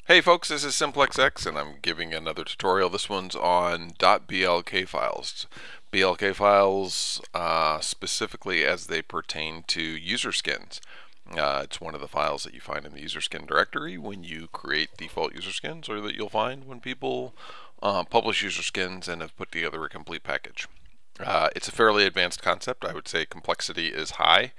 Hey folks, this is SimplexX and I'm giving another tutorial. This one's on .blk files. BLK files specifically as they pertain to user skins. It's one of the files that you find in the user skin directory when you create default user skins, or that you'll find when people publish user skins and have put together a complete package. It's a fairly advanced concept. I would say complexity is high.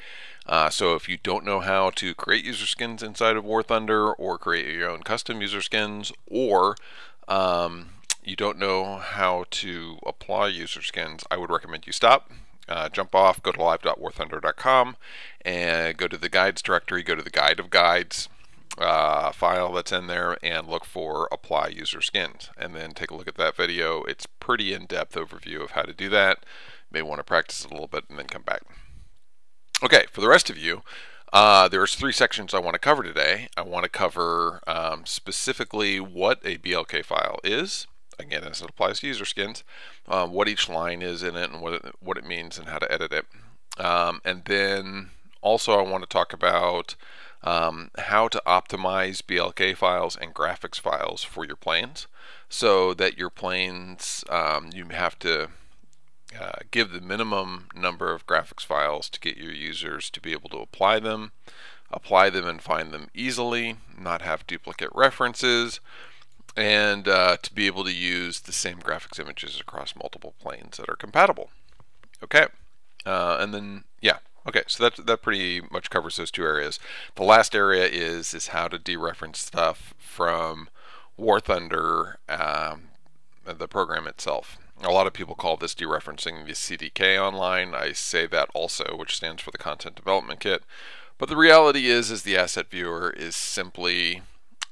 So if you don't know how to create user skins inside of War Thunder, or create your own custom user skins, or you don't know how to apply user skins, I would recommend you stop, jump off, go to live.warthunder.com, and go to the guides directory, go to the guide of guides file that's in there, and look for apply user skins, and then take a look at that video. It's pretty in-depth overview of how to do that. You may want to practice it a little bit and then come back. Okay, for the rest of you, there's 3 sections I want to cover today. I want to cover specifically what a BLK file is, again as it applies to user skins, what each line is in it and what it means and how to edit it. And then also I want to talk about how to optimize BLK files and graphics files for your planes, so that your planes, you have to give the minimum number of graphics files to get your users to be able to apply them and find them easily, not have duplicate references, and to be able to use the same graphics images across multiple planes that are compatible. Okay, and then okay, so that pretty much covers those 2 areas. The last area is how to dereference stuff from War Thunder, the program itself. A lot of people call this dereferencing the CDK online. I say that also, which stands for the Content Development Kit. But the reality is the asset viewer is simply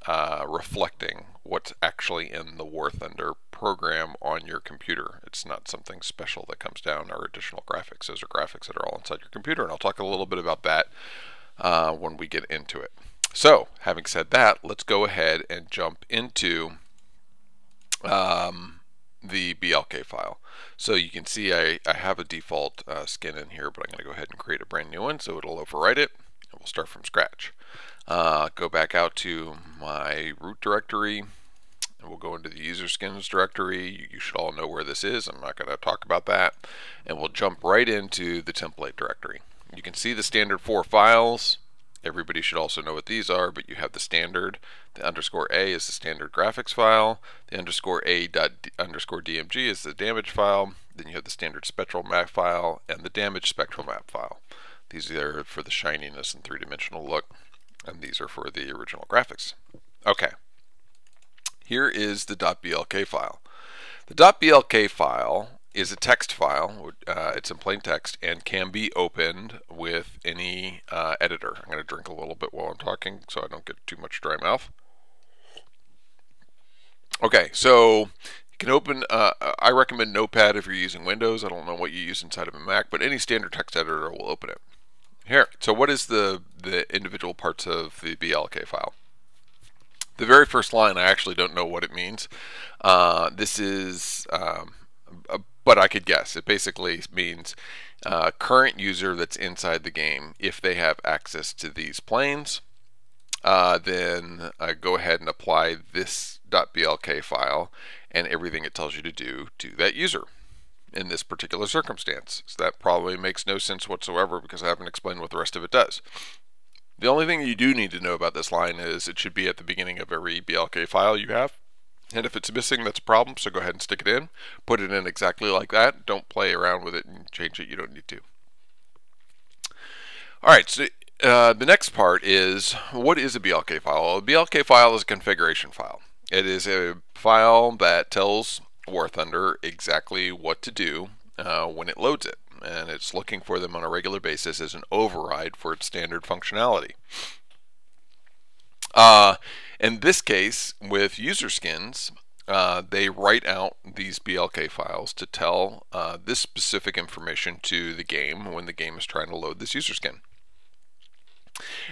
reflecting what's actually in the War Thunder program on your computer. It's not something special that comes down or additional graphics. Those are graphics that are all inside your computer, and I'll talk a little bit about that when we get into it. So, having said that, let's go ahead and jump into the BLK file. So you can see I have a default skin in here, but I'm going to go ahead and create a brand new one, so it'll overwrite it, and we'll start from scratch. Go back out to my root directory, and we'll go into the user skins directory. You should all know where this is. I'm not going to talk about that. And we'll jump right into the template directory. You can see the standard 4 files. Everybody should also know what these are, but you have the standard. The underscore A is the standard graphics file. The underscore A dot underscore DMG is the damage file. Then you have the standard spectral map file and the damage spectral map file. These are for the shininess and 3-dimensional look, and these are for the original graphics. Okay, here is the .blk file. The .blk file is a text file. It's in plain text and can be opened with any editor. I'm going to drink a little bit while I'm talking so I don't get too much dry mouth. Okay, so you can open, I recommend Notepad if you're using Windows. I don't know what you use inside of a Mac, but any standard text editor will open it. Here, so what is the individual parts of the BLK file? The very first line, I actually don't know what it means. This is, but I could guess. It basically means current user that's inside the game. If they have access to these planes, then go ahead and apply this .blk file and everything it tells you to do to that user in this particular circumstance. So that probably makes no sense whatsoever because I haven't explained what the rest of it does. The only thing you do need to know about this line is it should be at the beginning of every BLK file you have. And if it's missing, that's a problem, so go ahead and stick it in. Put it in exactly like that. Don't play around with it and change it. You don't need to. Alright, so the next part is, what is a BLK file? A BLK file is a configuration file. It is a file that tells War Thunder exactly what to do when it loads it. And it's looking for them on a regular basis as an override for its standard functionality. In this case, with user skins, they write out these BLK files to tell this specific information to the game when the game is trying to load this user skin.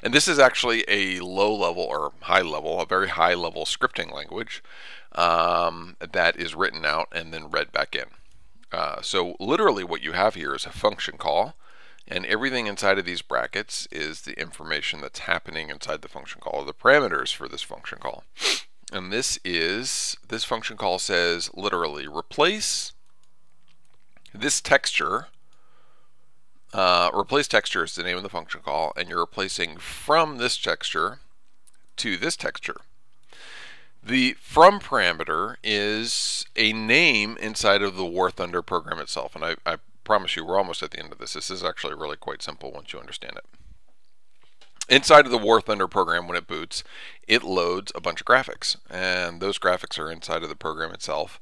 And this is actually a low-level or high-level, a very high-level scripting language that is written out and then read back in. So literally what you have here is a function call, and everything inside of these brackets is the information that's happening inside the function call, or the parameters for this function call. And this function call says literally replace this texture. Replace texture is the name of the function call, and you're replacing from this texture to this texture. The from parameter is a name inside of the War Thunder program itself, and I promise you we're almost at the end of this. This is actually really quite simple once you understand it. Inside of the War Thunder program, when it boots, it loads a bunch of graphics, and those graphics are inside of the program itself,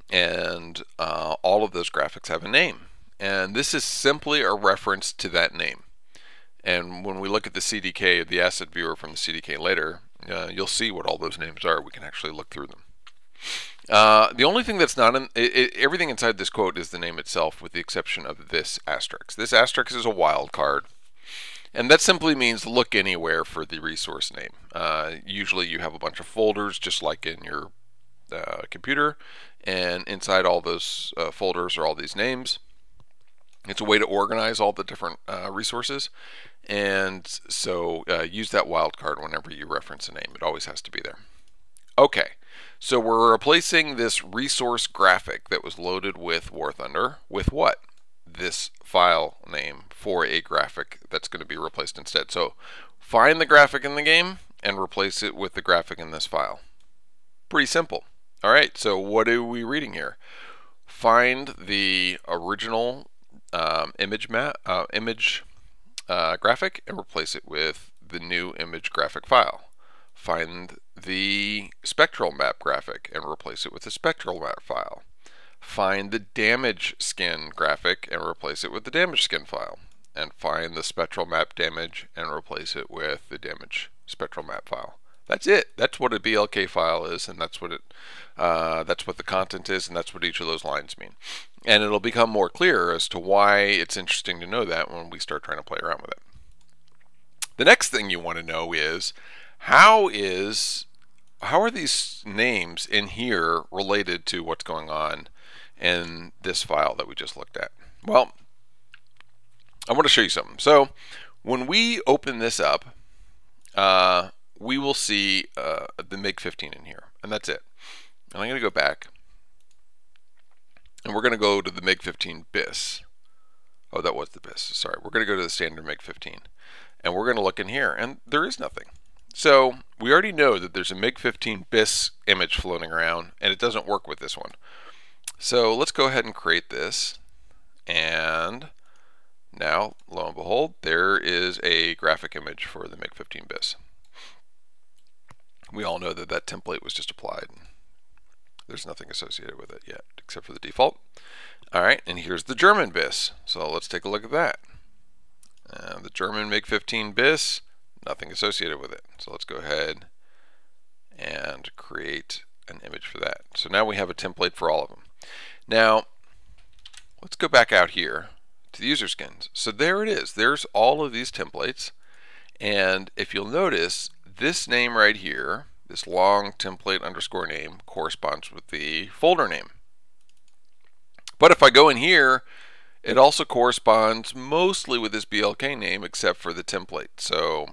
and all of those graphics have a name, and this is simply a reference to that name. And when we look at the CDK, the asset viewer from the CDK later, you'll see what all those names are. We can actually look through them. The only thing that's not in everything inside this quote is the name itself, with the exception of this asterisk. This asterisk is a wildcard. And that simply means look anywhere for the resource name. Usually you have a bunch of folders just like in your computer, and inside all those folders are all these names. It's a way to organize all the different resources, and so use that wildcard whenever you reference a name. It always has to be there. Okay, so we're replacing this resource graphic that was loaded with War Thunder with what? This file name for a graphic that's going to be replaced instead. So find the graphic in the game and replace it with the graphic in this file. Pretty simple. All right, so what are we reading here? Find the original image graphic and replace it with the new image graphic file. Find the spectral map graphic and replace it with the spectral map file. Find the damage skin graphic and replace it with the damage skin file. And find the spectral map damage and replace it with the damage spectral map file. That's it. That's what a BLK file is, and that's what the content is, and that's what each of those lines mean. And it'll become more clear as to why it's interesting to know that when we start trying to play around with it. The next thing you want to know is how are these names in here related to what's going on in this file that we just looked at? Well, I want to show you something. So when we open this up, we will see the MiG-15 in here, and that's it. And I'm going to go back, and we're going to go to the MiG-15 BIS. Oh, that was the BIS. Sorry, we're going to go to the standard MiG-15, and we're going to look in here, and there is nothing. So we already know that there's a MiG-15 BIS image floating around, and it doesn't work with this one. So let's go ahead and create this, and now, lo and behold, there is a graphic image for the MiG-15 BIS. We all know that that template was just applied. There's nothing associated with it yet, except for the default. All right, and here's the German BIS. So let's take a look at that. The German MiG-15 BIS, nothing associated with it. So let's go ahead and create an image for that. So now we have a template for all of them. Now, let's go back out here to the user skins. So there it is. There's all of these templates. And if you'll notice, this name right here, this long template underscore name, corresponds with the folder name. But if I go in here, it also corresponds mostly with this BLK name except for the template. So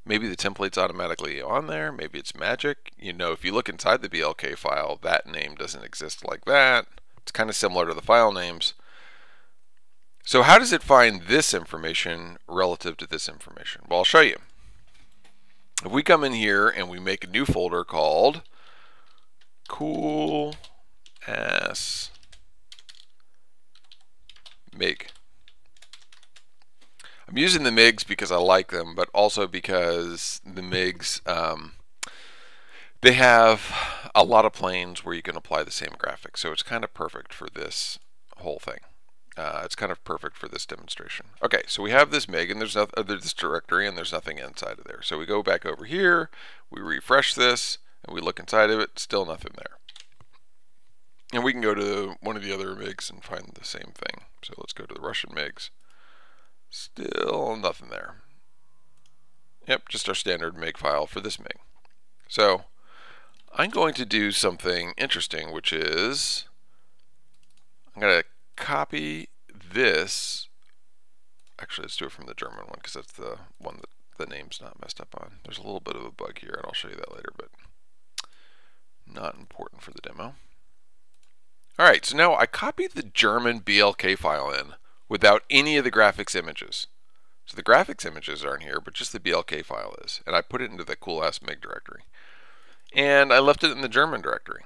maybe the template's automatically on there, maybe it's magic. You know, if you look inside the BLK file, that name doesn't exist like that. It's kind of similar to the file names. So how does it find this information relative to this information? Well, I'll show you. If we come in here and we make a new folder called Cool Ass MIG. I'm using the MIGs because I like them, but also because the MIGs, they have a lot of planes where you can apply the same graphics. So it's kind of perfect for this whole thing. It's kind of perfect for this demonstration. Okay, so we have this MIG, and there's this directory, and there's nothing inside of there. So we go back over here, we refresh this, and we look inside of it, still nothing there. And we can go to one of the other MIGs and find the same thing. So let's go to the Russian MIGs. Still nothing there. Yep, just our standard MIG file for this MIG. So I'm going to do something interesting, which is I'm going to copy this. Actually, let's do it from the German one because that's the one that the name's not messed up on. There's a little bit of a bug here, and I'll show you that later. But Not important for the demo. Alright, so now I copied the German BLK file in without any of the graphics images. So the graphics images aren't here, but just the BLK file is. And I put it into the cool-ass-mig directory. And I left it in the German directory.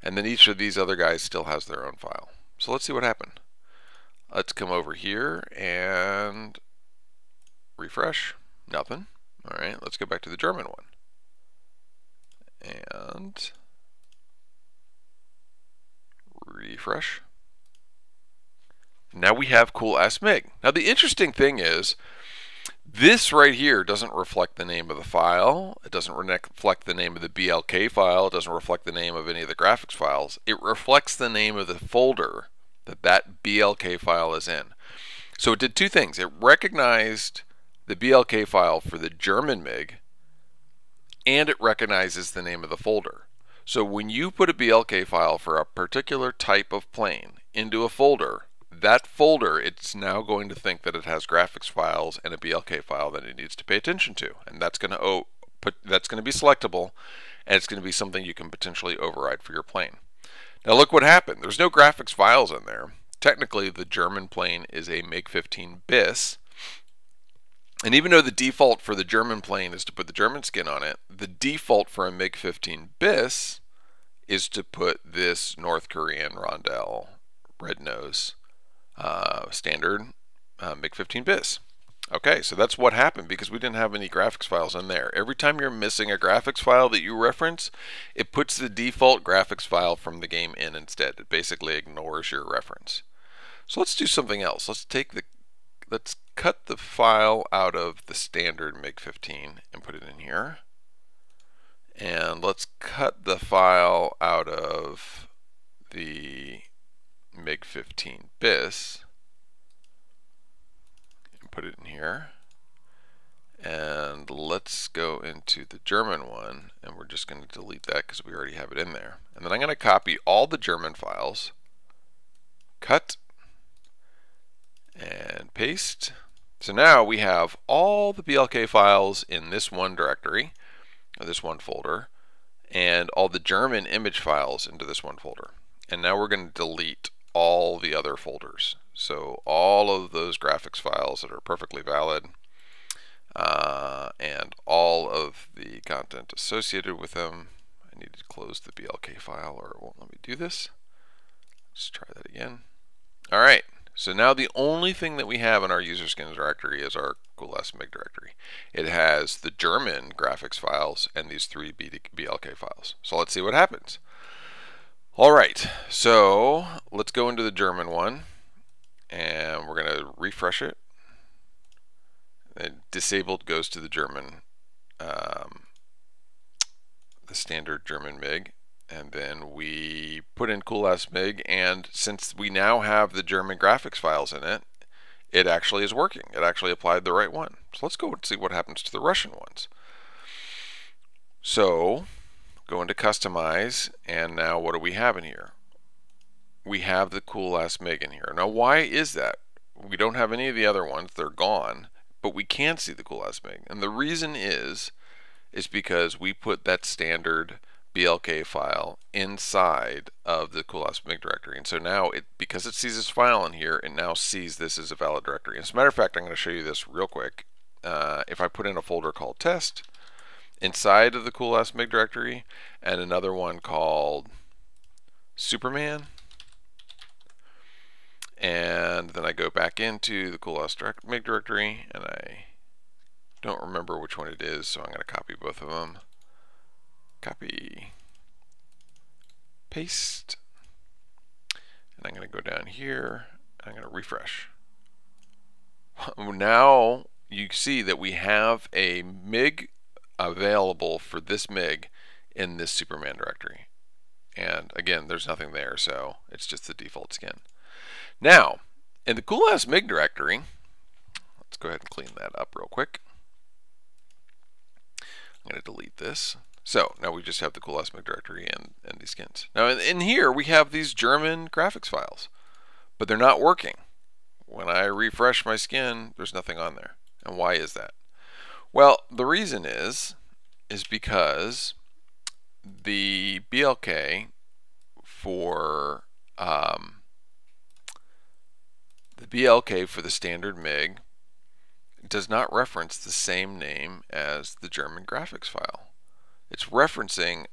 And then each of these other guys still has their own file. So let's see what happened. Let's come over here and refresh. Nothing. Alright, let's go back to the German one. And refresh. Now we have cool-ass-mig. Now the interesting thing is, this right here doesn't reflect the name of the file. It doesn't reflect the name of the BLK file. It doesn't reflect the name of any of the graphics files. It reflects the name of the folder that BLK file is in. So it did two things. It recognized the BLK file for the German MIG, and it recognizes the name of the folder. So when you put a BLK file for a particular type of plane into a folder, that folder, it's now going to think that it has graphics files and a BLK file that it needs to pay attention to, and that's going to be selectable, and it's going to be something you can potentially override for your plane. Now look what happened. There's no graphics files in there. Technically, the German plane is a MiG-15 bis, and even though the default for the German plane is to put the German skin on it, the default for a MiG-15 bis is to put this North Korean Rondel red nose standard MiG-15 bis. Okay, so that's what happened because we didn't have any graphics files in there. Every time you're missing a graphics file that you reference, it puts the default graphics file from the game in instead. It basically ignores your reference. So let's do something else. Let's cut the file out of the standard MiG-15 and put it in here. And let's cut the file out of the MiG-15 bis and put it in here. And let's go into the German one, and we're just going to delete that because we already have it in there. And then I'm going to copy all the German files, cut, and paste. So now we have all the BLK files in this one directory, or this one folder, and all the German image files into this one folder. And now we're going to delete all the other folders. So all of those graphics files that are perfectly valid, and all of the content associated with them. I need to close the BLK file or it won't let me do this. Let's try that again. Alright, so now the only thing that we have in our user skins directory is our cool-ass-mig directory. It has the German graphics files and these three BLK files. So let's see what happens. Alright, so let's go into the German one, and we're going to refresh it. And disabled goes to the German, the standard German MIG, and then we put in cool-ass-mig, and since we now have the German graphics files in it, it actually is working. It actually applied the right one. So let's go and see what happens to the Russian ones. So go into customize, and now what do we have in here? We have the cool-ass-mig in here. Now why is that? We don't have any of the other ones, they're gone, but we can see the cool-ass-mig. And the reason is because we put that standard BLK file inside of the cool-ass-mig directory. And so now, because it sees this file in here, it now sees this as a valid directory. As a matter of fact, I'm going to show you this real quick. If I put in a folder called test, inside of the cool-ass-mig directory, and another one called Superman, and then I go back into the cool-ass-mig directory, and I don't remember which one it is, so I'm going to copy both of them. Copy, paste, and I'm going to go down here, and I'm going to refresh. Now you see that we have a MIG available for this MIG in this Superman directory. And again, there's nothing there, so it's just the default skin. Now, in the cool-ass-mig directory, let's go ahead and clean that up real quick. I'm going to delete this. So now we just have the cool-ass-mig directory and these skins. Now in here we have these German graphics files, but they're not working. When I refresh my skin, there's nothing on there. And why is that? Well, the reason is because the BLK for the standard MIG does not reference the same name as the German graphics file. It's referencing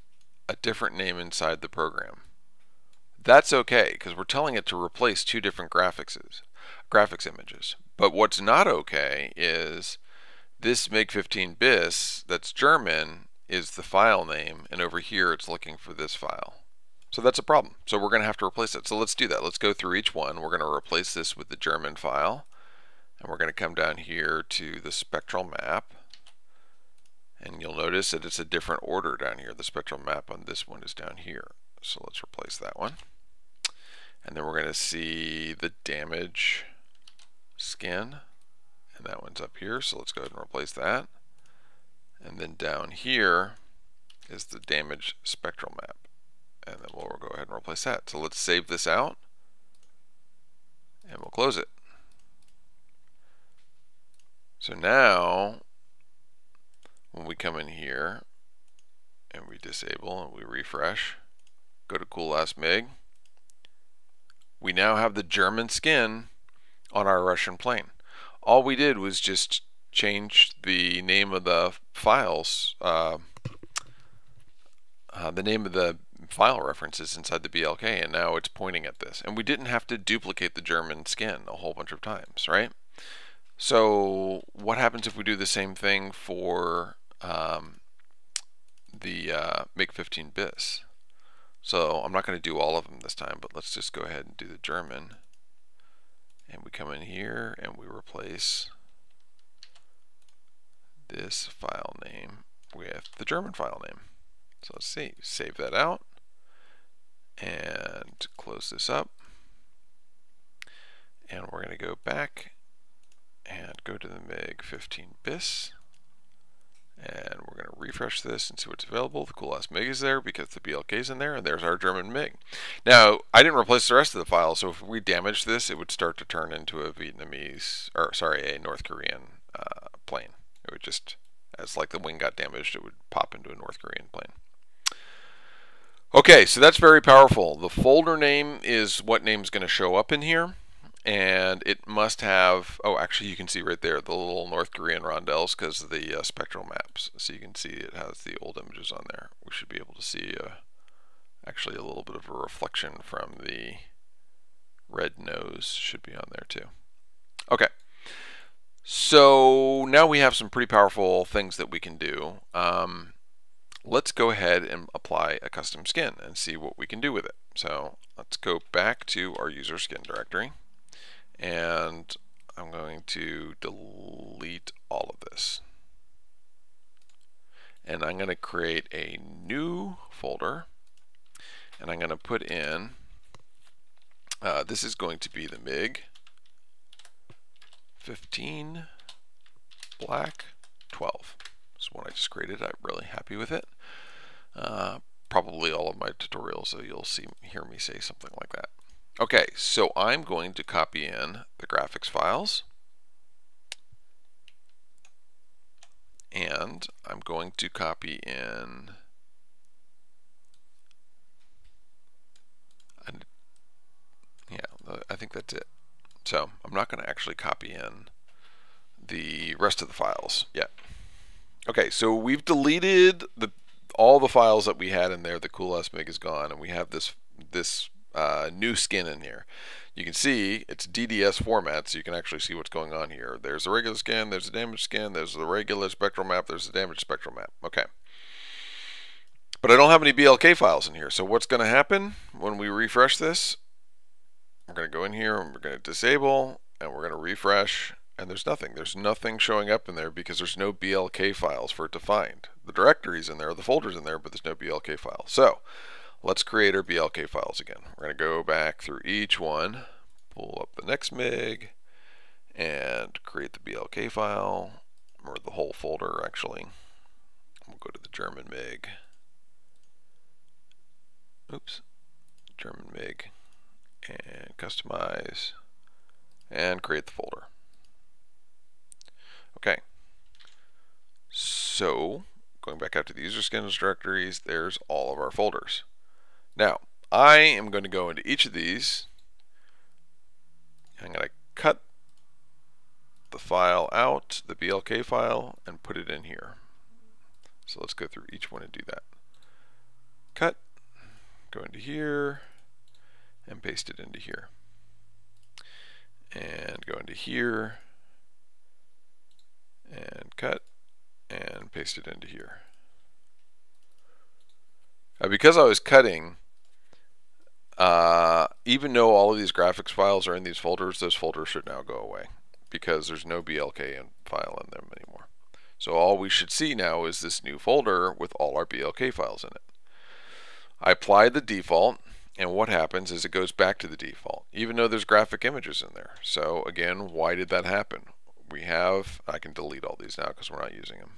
a different name inside the program. That's okay, because we're telling it to replace two different graphics images. But what's not okay is this MIG15 bis that's German is the file name, and over here it's looking for this file. So that's a problem. So we're going to have to replace it. So let's do that. Let's go through each one. We're going to replace this with the German file, and we're going to come down here to the spectral map, and you'll notice that it's a different order down here. The spectral map on this one is down here. So let's replace that one. And then we're going to see the damage skin, and that one's up here. So let's go ahead and replace that. And then down here is the damage spectral map, and then we'll go ahead and replace that. So let's save this out, and we'll close it. So now when we come in here and we disable and we refresh, go to Cool Last MIG, we now have the German skin on our Russian plane. All we did was just change the name of the files, the name of the file references inside the BLK, and now it's pointing at this. And we didn't have to duplicate the German skin a whole bunch of times, right? So what happens if we do the same thing for the MIG15 bis? So I'm not going to do all of them this time, but let's just go ahead and do the German. And we come in here and we replace this file name with the German file name. So let's see, save that out and close this up. And we're going to go back and go to the MIG15 bis. And we're going to refresh this and see what's available. The Cool Last MIG is there because the BLK is in there, and there's our German MIG. Now, I didn't replace the rest of the file, so if we damage this, it would start to turn into a a North Korean plane. It would just, as like the wing got damaged, it would pop into a North Korean plane. Okay, so that's very powerful. The folder name is what name is going to show up in here. And it must have, oh, actually you can see right there the little North Korean rondelles because of the spectral maps. So you can see it has the old images on there. We should be able to see actually a little bit of a reflection from the red nose should be on there too. Okay, so now we have some pretty powerful things that we can do. Let's go ahead and apply a custom skin and see what we can do with it. So let's go back to our user skin directory. And I'm going to delete all of this. And I'm going to create a new folder. And I'm going to put in, this is going to be the MIG 15 black 12. This is one I just created. I'm really happy with it. Probably all of my tutorials, so you'll hear me say something like that. Okay, so I'm going to copy in the graphics files, and I'm going to copy in, I think that's it. So I'm not going to actually copy in the rest of the files yet. Okay, so we've deleted all the files that we had in there. The Cool Last MIG is gone, and we have this new skin in here. You can see it's DDS format, so you can actually see what's going on here. There's the regular skin, there's the damage skin, there's the regular spectral map, there's the damage spectral map. Okay. But I don't have any BLK files in here, so what's going to happen when we refresh this? We're going to go in here and we're going to disable, and we're going to refresh, and there's nothing. There's nothing showing up in there because there's no BLK files for it to find. The directory's in there, the folder's in there, but there's no BLK file. So let's create our BLK files again. We're going to go back through each one, pull up the next MIG, and create the BLK file, or the whole folder actually. We'll go to the German MIG. Oops. German MIG. And customize. And create the folder. Okay. So going back out to the user skins directories, there's all of our folders. Now, I am going to go into each of these. I'm going to cut the file out, the BLK file, and put it in here. So let's go through each one and do that. Cut, go into here, and paste it into here. And go into here, and cut, and paste it into here. Because I was cutting, even though all of these graphics files are in these folders, those folders should now go away because there's no BLK file in them anymore. So all we should see now is this new folder with all our BLK files in it. I apply the default, and what happens is it goes back to the default, even though there's graphic images in there. So again, why did that happen? I can delete all these now because we're not using them.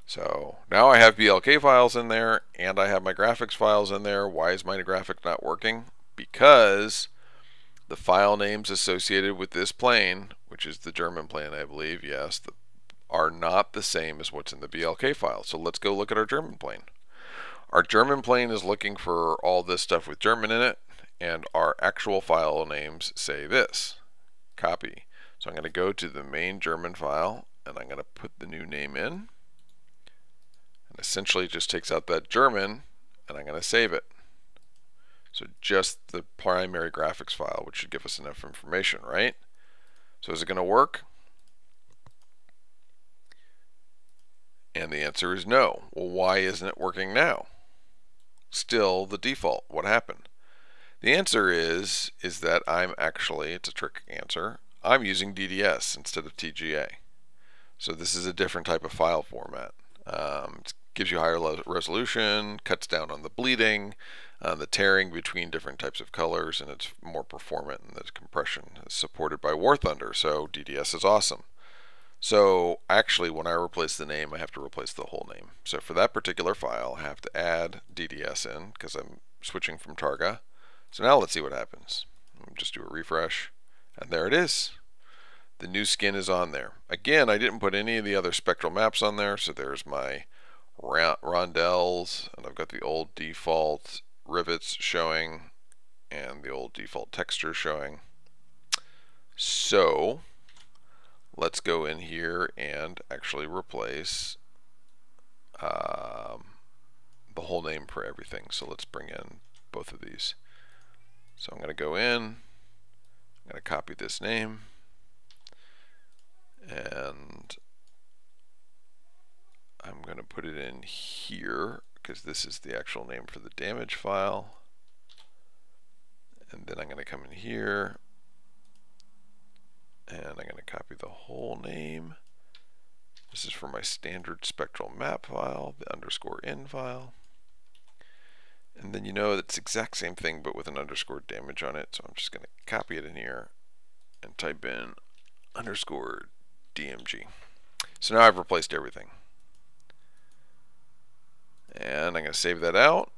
So now I have BLK files in there and I have my graphics files in there. Why is my graphic not working? Because the file names associated with this plane, which is the German plane, I believe, yes, are not the same as what's in the BLK file. So let's go look at our German plane. Our German plane is looking for all this stuff with German in it, and our actual file names say this. Copy. So I'm going to go to the main German file and I'm going to put the new name in. And essentially it just takes out that German and I'm going to save it. So just the primary graphics file, which should give us enough information, right? So is it going to work? And the answer is no. Well, why isn't it working now? Still the default. What happened? The answer is that I'm actually, it's a trick answer, I'm using DDS instead of TGA. So this is a different type of file format. It gives you higher resolution, cuts down on the bleeding, the tearing between different types of colors, and it's more performant, and the compression is supported by War Thunder, so DDS is awesome. So actually when I replace the name, I have to replace the whole name. So for that particular file, I have to add DDS in because I'm switching from Targa. So now let's see what happens. Just do a refresh, and there it is. The new skin is on there. Again, I didn't put any of the other spectral maps on there, so there's my rondelles, and I've got the old default rivets showing, and the old default texture showing. So let's go in here and actually replace the whole name for everything. So let's bring in both of these. So I'm going to go in, I'm going to copy this name, and I'm going to put it in here because this is the actual name for the damage file. And then I'm going to come in here and I'm going to copy the whole name. This is for my standard spectral map file, the _in file. And then it's the exact same thing but with an underscore damage on it. So I'm just going to copy it in here and type in _DMG. So now I've replaced everything. And I'm going to save that out,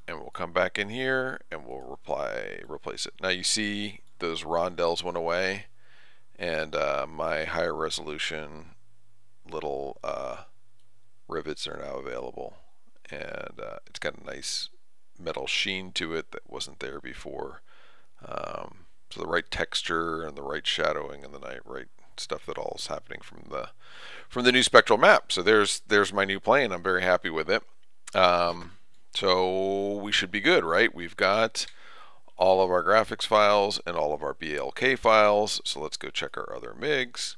and we'll come back in here and we'll replace it. Now you see those rondelles went away, and my higher resolution little rivets are now available, and it's got a nice metal sheen to it that wasn't there before. So the right texture and the right shadowing and the right stuff that all is happening from the new spectral map. So there's my new plane. I'm very happy with it. So we should be good, right? We've got all of our graphics files and all of our BLK files. So let's go check our other MIGs.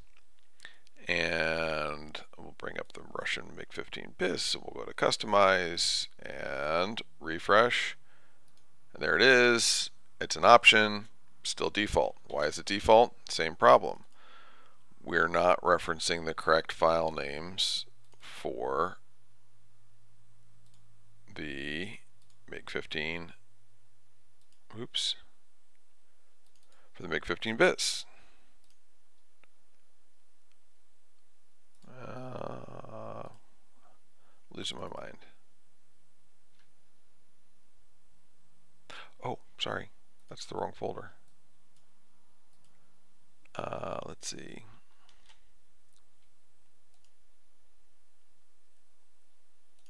And we'll bring up the Russian MiG-15 BIS. So we'll go to Customize and Refresh. And there it is. It's an option. Still default. Why is it default? Same problem. We're not referencing the correct file names for the MiG-15. Oops. For the MiG-15 BIS. Losing my mind. Oh, sorry. That's the wrong folder. Let's see.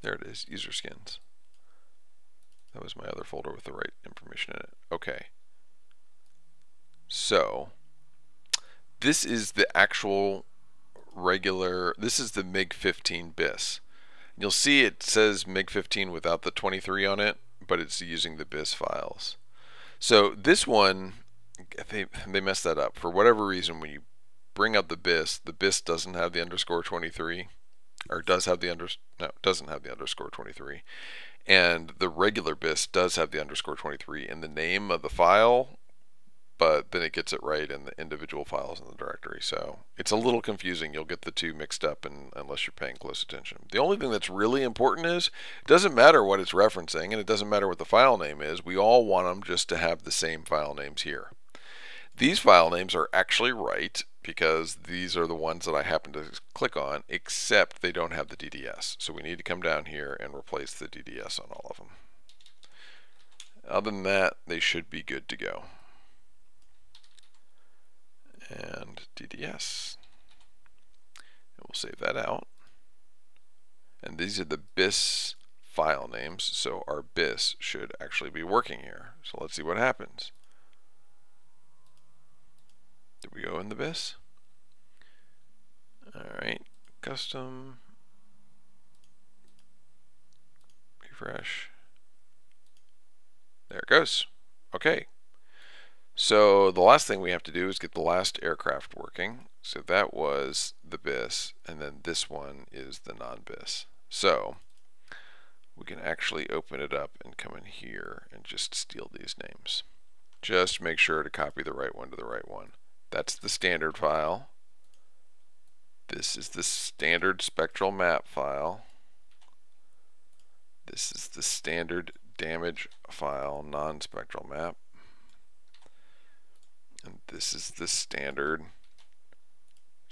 There it is, user skins. That was my other folder with the right information in it. Okay. So this is the actual regular, this is the MiG-15 BIS. You'll see it says MiG-15 without the 23 on it, but it's using the BIS files. So this one, they messed that up. For whatever reason, when you bring up the BIS doesn't have the underscore 23, or does have the doesn't have the underscore 23. And the regular BIS does have the underscore 23 in the name of the file, but then it gets it right in the individual files in the directory. So it's a little confusing. You'll get the two mixed up unless you're paying close attention. The only thing that's really important is it doesn't matter what it's referencing, and it doesn't matter what the file name is. We all want them just to have the same file names here. These file names are actually right because these are the ones that I happen to click on, except they don't have the DDS. So we need to come down here and replace the DDS on all of them. Other than that, they should be good to go. And DDS. And we'll save that out. And these are the BIS file names, so our BIS should actually be working here. So let's see what happens. Did we go in the BIS? Alright, custom, refresh. There it goes. Okay. So the last thing we have to do is get the last aircraft working. So that was the BIS, and then this one is the non-BIS. So we can actually open it up and come in here and just steal these names. Just make sure to copy the right one to the right one. That's the standard file. This is the standard spectral map file. This is the standard damage file, non-spectral map. And this is the standard,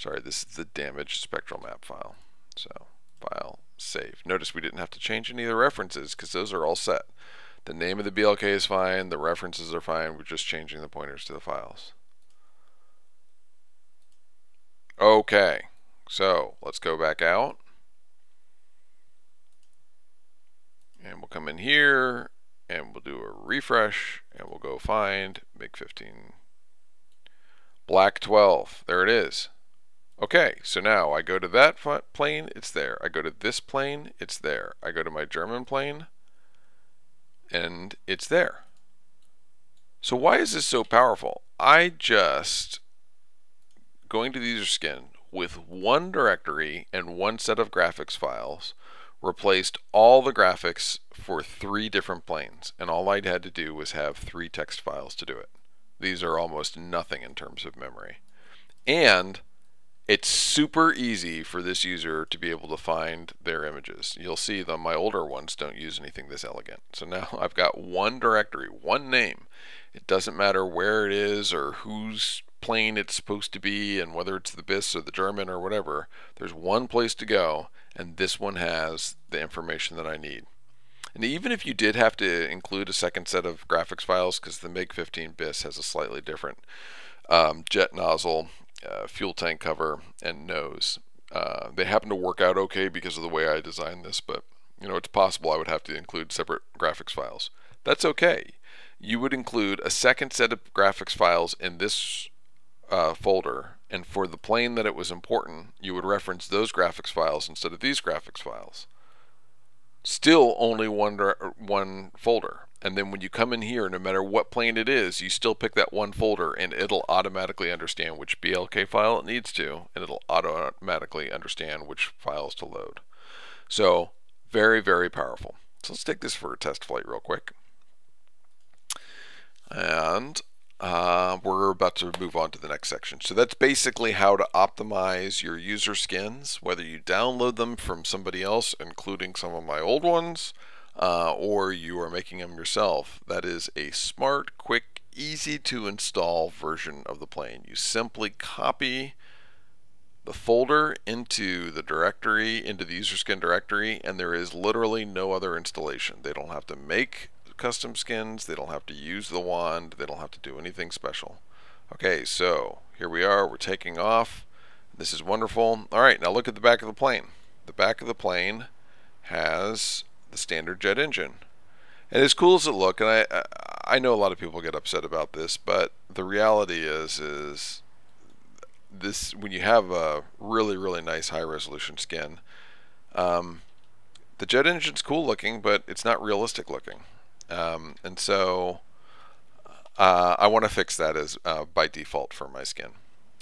this is the damage spectral map file. So, file, save. Notice we didn't have to change any of the references because those are all set. The name of the BLK is fine, the references are fine, we're just changing the pointers to the files. Okay, so let's go back out. And we'll come in here, and we'll do a refresh, and we'll go find MiG-15. Black 12, there it is. Okay, so now I go to that plane, it's there. I go to this plane, it's there. I go to my German plane, and it's there. So why is this so powerful? I just, going to the user skin with one directory and one set of graphics files, replaced all the graphics for 3 different planes, and all I had to do was have 3 text files to do it. These are almost nothing in terms of memory. And it's super easy for this user to be able to find their images. You'll see that my older ones don't use anything this elegant. So now I've got one directory, one name. It doesn't matter where it is or whose plane it's supposed to be and whether it's the BIS or the German or whatever. There's one place to go, and this one has the information that I need. And even if you did have to include a second set of graphics files, because the MiG-15 BIS has a slightly different jet nozzle, fuel tank cover, and nose. They happen to work out okay because of the way I designed this, but it's possible I would have to include separate graphics files. That's okay. You would include a second set of graphics files in this folder, and for the plane that it was important, you would reference those graphics files instead of these graphics files. Still only one folder, and then when you come in here, no matter what plane it is, you still pick that one folder and it'll automatically understand which BLK file it needs to, and it'll automatically understand which files to load. So very, very powerful. So let's take this for a test flight real quick, and we're about to move on to the next section. So that's basically how to optimize your user skins, whether you download them from somebody else, including some of my old ones, or you are making them yourself. That is a smart, quick, easy to install version of the plane. You simply copy the folder into the directory, into the user skin directory, and there is literally no other installation. They don't have to make custom skins, they don't have to use the wand, they don't have to do anything special. Okay, so here we are, we're taking off. This is wonderful. Alright, now look at the back of the plane. The back of the plane has the standard jet engine. And as cool as it looks, and I know a lot of people get upset about this, but the reality is this, when you have a really nice high resolution skin, the jet engine's cool looking, but it's not realistic looking. And so I want to fix that as by default for my skin.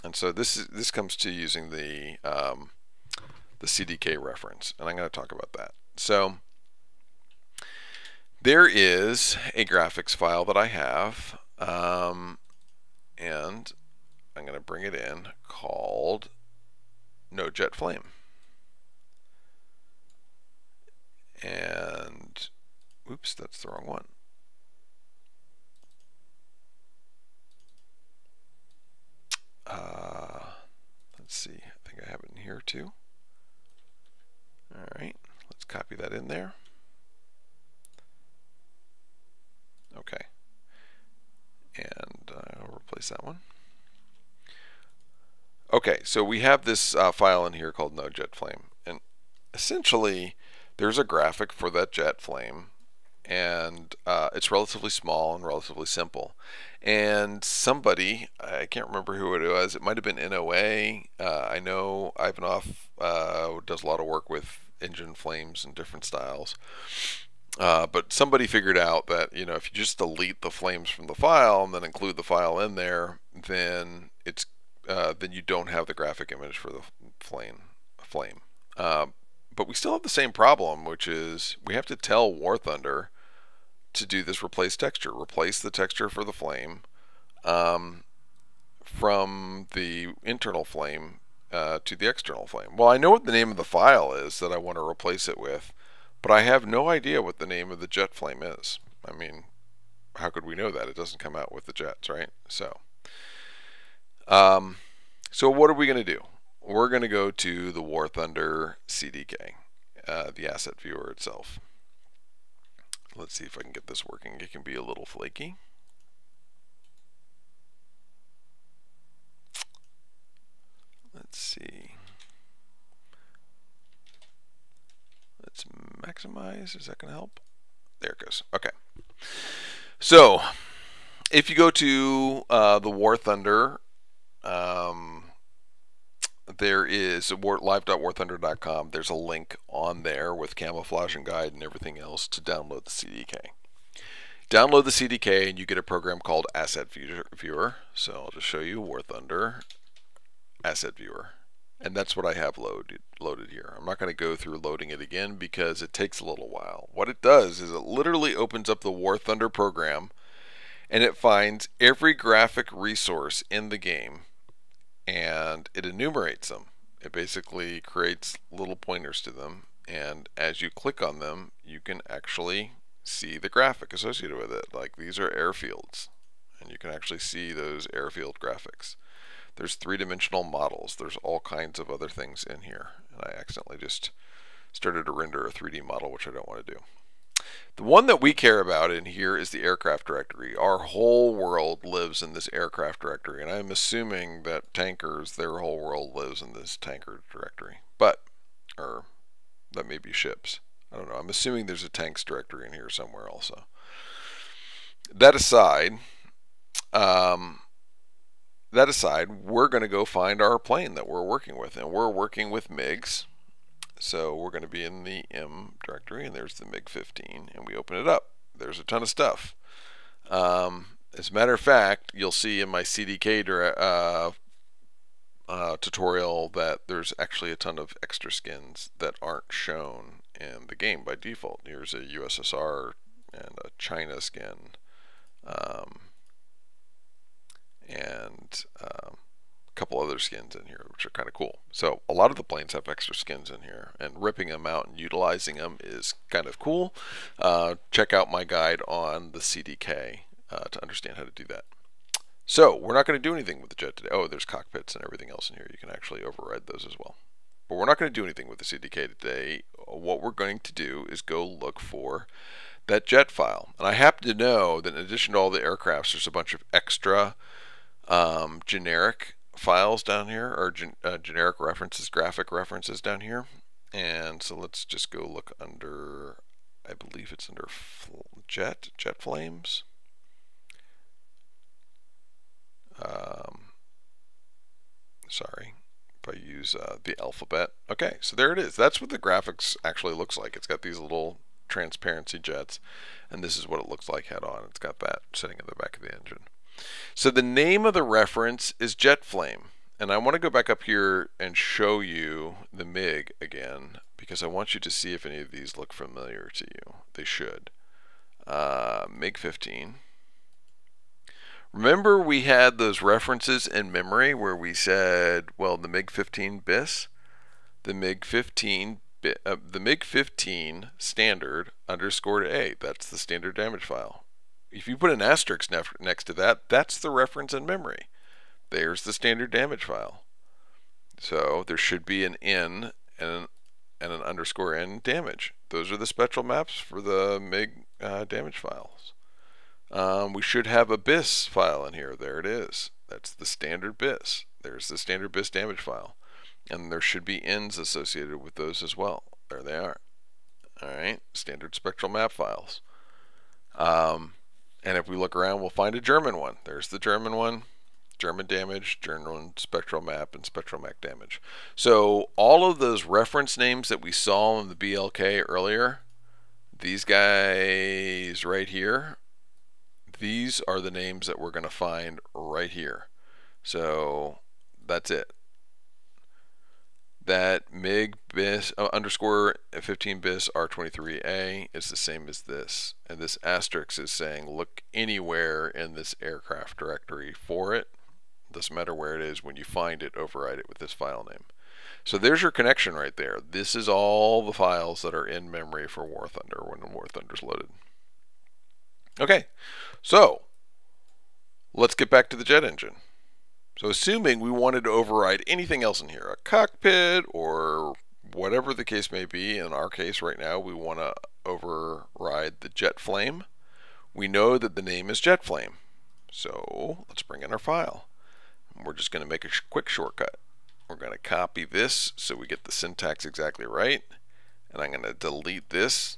And so this comes to using the CDK reference, and I'm going to talk about that. So there is a graphics file that I have, and I'm going to bring it in, called No Jet Flame. And oops, that's the wrong one. Let's see, I think I have it in here too. Alright, let's copy that in there. Okay, and I'll replace that one. Okay, so we have this file in here called No Jet Flame, and essentially there's a graphic for that jet flame, and it's relatively small and relatively simple. And somebody, I can't remember who it was, it might have been NOA. I know Ivanov does a lot of work with engine flames and different styles. But somebody figured out that, you know, if you just delete the flames from the file and then include the file in there, then it's then you don't have the graphic image for the flame. But we still have the same problem, which is we have to tell War Thunder to do this replace texture. Replace the texture for the flame from the internal flame to the external flame. Well, I know what the name of the file is that I want to replace it with, but I have no idea what the name of the jet flame is. I mean, how could we know that? It doesn't come out with the jets, right? So what are we going to do? We're going to go to the War Thunder CDK, the asset viewer itself. Let's see if I can get this working. It can be a little flaky. Let's see. Let's maximize. Is that going to help? There it goes. Okay. So if you go to the War Thunder, there is live.warthunder.com. There's a link on there with camouflage and guide and everything else to download the CDK. Download the CDK and you get a program called Asset Viewer. So I'll just show you War Thunder Asset Viewer. And that's what I have loaded here. I'm not going to go through loading it again because it takes a little while. What it does is it literally opens up the War Thunder program and it finds every graphic resource in the game and it enumerates them. It basically creates little pointers to them, and as you click on them you can actually see the graphic associated with it. Like, these are airfields and you can actually see those airfield graphics. There's three-dimensional models. There's all kinds of other things in here, and I accidentally just started to render a 3D model, which I don't want to do. The one that we care about in here is the aircraft directory. Our whole world lives in this aircraft directory, and I'm assuming that tankers, their whole world lives in this tanker directory. But, or that may be ships. I don't know. I'm assuming there's a tanks directory in here somewhere also. That aside, we're going to go find our plane that we're working with, and we're working with MiGs. So we're going to be in the M directory, and there's the MiG-15, and we open it up. There's a ton of stuff. As a matter of fact, you'll see in my CDK tutorial that there's actually a ton of extra skins that aren't shown in the game by default. Here's a USSR and a China skin, and a couple other skins in here which are kind of cool. So a lot of the planes have extra skins in here, and ripping them out and utilizing them is kind of cool. Check out my guide on the CDK to understand how to do that. So we're not going to do anything with the jet today. Oh, there's cockpits and everything else in here. You can actually override those as well. But we're not going to do anything with the CDK today. What we're going to do is go look for that jet file. And I happen to know that in addition to all the aircrafts, there's a bunch of extra generic files down here, or generic references, graphic references down here. And so let's just go look under, I believe it's under jet flames. Sorry, if I use the alphabet. Okay, so there it is. That's what the graphics actually looks like. It's got these little transparency jets, and this is what it looks like head on. It's got that sitting in the back of the engine. So the name of the reference is jet flame. And I want to go back up here and show you the MiG again, because I want you to see if any of these look familiar to you. They should. MiG 15. Remember we had those references in memory where we said, well, the MiG 15 bis, the MiG 15 standard underscore A. That's the standard damage file. If you put an asterisk next to that, that's the reference in memory. There's the standard damage file. So there should be an N and an underscore N damage. Those are the spectral maps for the MiG damage files. We should have a BIS file in here. There it is. That's the standard BIS. There's the standard BIS damage file. And there should be N's associated with those as well. There they are. Alright, standard spectral map files. And if we look around, we'll find a German one. There's the German one. German damage, German spectral map, and spectral map damage. So all of those reference names that we saw in the BLK earlier, these guys right here, these are the names that we're going to find right here. So that's it. That MiG bis underscore 15 bis R23A is the same as this. And this asterisk is saying look anywhere in this aircraft directory for it. Doesn't matter where it is. When you find it, override it with this file name. So there's your connection right there. This is all the files that are in memory for War Thunder when War Thunder's loaded. Okay, so let's get back to the jet engine. So assuming we wanted to override anything else in here, a cockpit or whatever the case may be, in our case right now we want to override the jet flame. We know that the name is jet flame. So let's bring in our file. We're just going to make a quick shortcut. We're going to copy this so we get the syntax exactly right. And I'm going to delete this.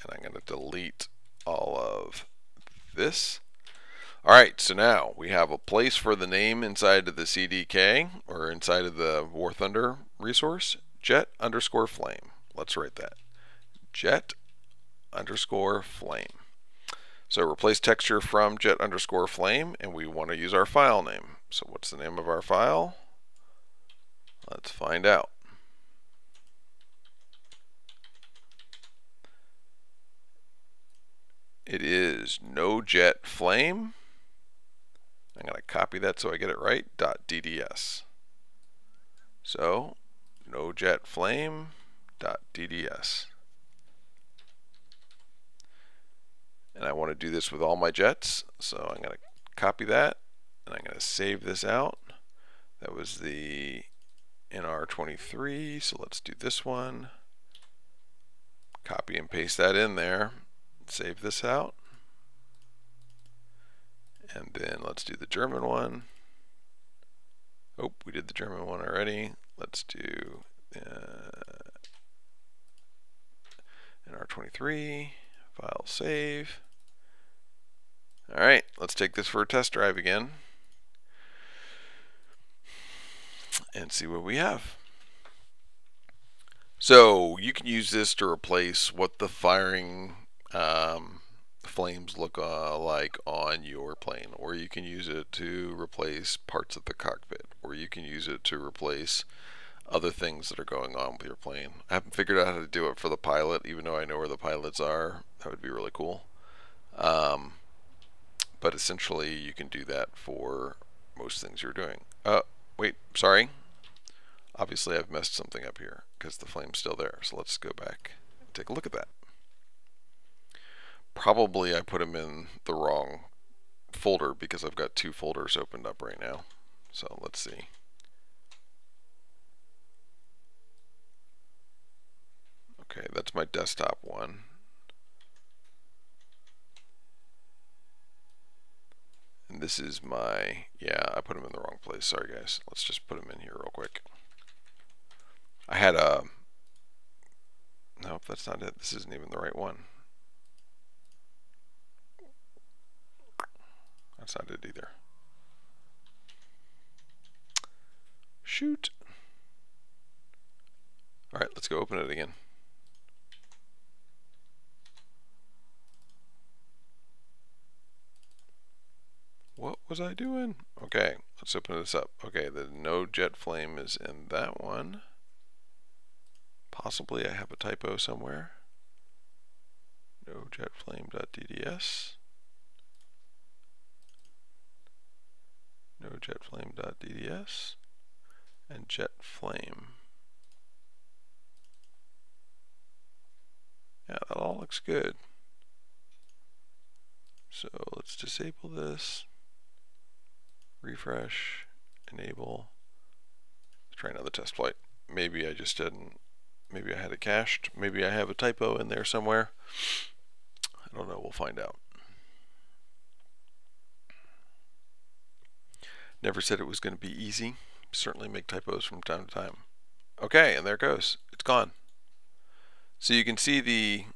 And I'm going to delete all of this. Alright, so now we have a place for the name inside of the CDK, or inside of the War Thunder resource, jet underscore flame. Let's write that. Jet underscore flame. So replace texture from jet underscore flame, and we want to use our file name. So what's the name of our file? Let's find out. It is no jet flame. I'm going to copy that so I get it right, .dds. So, no jet flame, .dds. And I want to do this with all my jets, so I'm going to copy that, and I'm going to save this out. That was the NR23, so let's do this one. Copy and paste that in there. Save this out. And then let's do the German one. Oh, we did the German one already. Let's do NR23, file save. Alright, let's take this for a test drive again and see what we have. So you can use this to replace what the firing flames look like on your plane, or you can use it to replace parts of the cockpit, or you can use it to replace other things that are going on with your plane. I haven't figured out how to do it for the pilot, even though I know where the pilots are. That would be really cool. But essentially you can do that for most things you're doing. Wait, sorry. Obviously I've messed something up here because the flame's still there. So let's go back and take a look at that. Probably I put them in the wrong folder because I've got two folders opened up right now. So let's see. Okay, that's my desktop one. And this is my, yeah, I put them in the wrong place. Sorry guys. Let's just put them in here real quick. I had a Nope, that's not it. This isn't even the right one. That's not it either. Shoot. All right, let's go open it again. What was I doing? Okay, let's open this up. Okay, the no jet flame is in that one. Possibly I have a typo somewhere. No jet flame.dds. No jet flame.dds. And jet flame. Yeah, that all looks good. So let's disable this. Refresh. Enable. Let's try another test flight. Maybe I just didn't. Maybe I had it cached. Maybe I have a typo in there somewhere. I don't know. We'll find out. Never said it was going to be easy. Certainly make typos from time to time. Okay, and there it goes. It's gone. So you can see the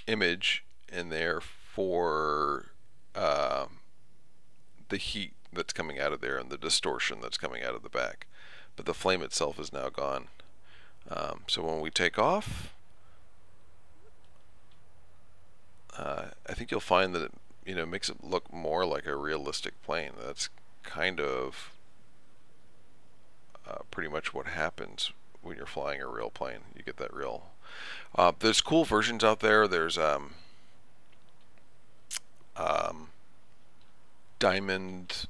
image in there for the heat that's coming out of there and the distortion that's coming out of the back. But the flame itself is now gone. So when we take off, I think you'll find that it makes it look more like a realistic plane. That's kind of pretty much what happens when you're flying a real plane. You get that real. There's cool versions out there. There's diamond